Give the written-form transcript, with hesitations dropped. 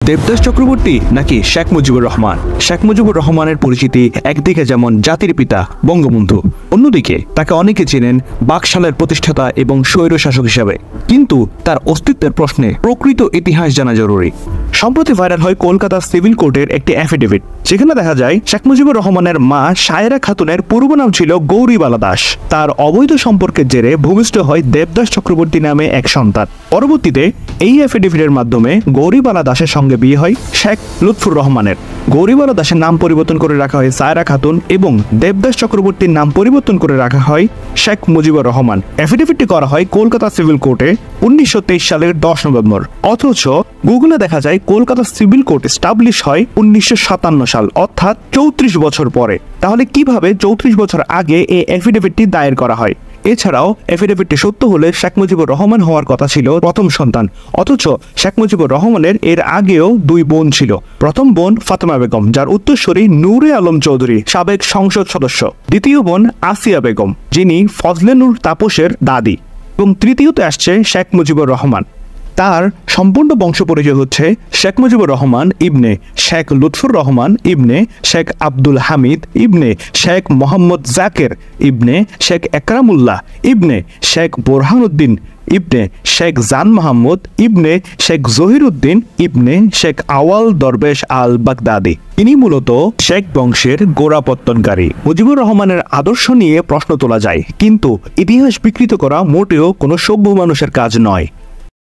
দেবদাস চক্রবর্তী নাকি শেখ মুজিবুর রহমান? শেখ মুজিবুর রহমানের পরিচিতি একদিকে যেমন জাতির পিতা বঙ্গবন্ধু, অন্যদিকে তাকে অনেকে চেনেন বাকশালের প্রতিষ্ঠাতা এবং স্বৈরশাসক হিসাবে। কিন্তু তার অস্তিত্বের প্রশ্নে প্রকৃত ইতিহাস জানা জরুরি। সম্প্রতি ভাইরাল হয় কলকাতা সিভিল কোর্টের একটি অ্যাফিডেভিট, যেখানে দেখা যায় শেখ মুজিবুর রহমানের মা সায়রা খাতুনের পূর্ব নাম ছিল গৌরীবালা দাস। তার অবৈধ সম্পর্কের জেরে ভূমিষ্ঠ হয় দেবদাস চক্রবর্তী নামে এক সন্তান। পরবর্তীতে এই অ্যাফিডেভিটের মাধ্যমে গৌরীবালা দাসের সঙ্গে বিয়ে হয় শেখ লুৎফুর রহমানের। গৌরীবালা দাসের নাম পরিবর্তন করে রাখা হয় সায়রা খাতুন এবং দেবদাস চক্রবর্তীর নাম পরিবর্তন করে রাখা হয় শেখ মুজিবুর রহমান। অ্যাফিডেভিটটি করা হয় কলকাতা সিভিল কোর্টে 1923 সালের 10 নভেম্বর। অথচ গুগলে দেখা যায় কলকাতা সিভিল কোর্ট এস্টাবলিশ হয় 1957 সাল, অর্থাৎ 34 বছর পরে। তাহলে কিভাবে 34 বছর আগে এই অ্যাফিডেভিটটি দায়ের করা হয়? এছাড়াও অ্যাফিডেভিটটি সত্য হলে শেখ মুজিবুর রহমান হওয়ার কথা ছিল প্রথম সন্তান, অথচ শেখ মুজিবুর রহমানের এর আগেও 2 বোন ছিল। প্রথম বোন ফাতেমা বেগম, যার উত্তরসূরি নূরে আলম চৌধুরী, সাবেক সংসদ সদস্য। দ্বিতীয় বোন আসিয়া বেগম, যিনি ফজলে নূর তাপসের দাদি। এবং তৃতীয়তে আসছে শেখ মুজিবুর রহমান। তার সম্পূর্ণ বংশ পরিচয় হচ্ছে শেখ মুজিবুর রহমান ইবনে শেখ লুৎফুর রহমান ইবনে শেখ আব্দুল হামিদ ইবনে শেখ মোহাম্মদ জাকের ইবনে শেখ একরামুল্লাহ ইবনে শেখ বোরহানুদ্দিন ইবনে শেখ জান মাহমুদ ইবনে শেখ জহিরুদ্দিন ইবনে শেখ আওয়াল দরবেশ আল বাগদাদি। ইনি মূলত শেখ বংশের গোড়াপত্তনকারী। মুজিবুর রহমানের আদর্শ নিয়ে প্রশ্ন তোলা যায়, কিন্তু ইতিহাস বিকৃত করা মোটেও কোনো সভ্য মানুষের কাজ নয়।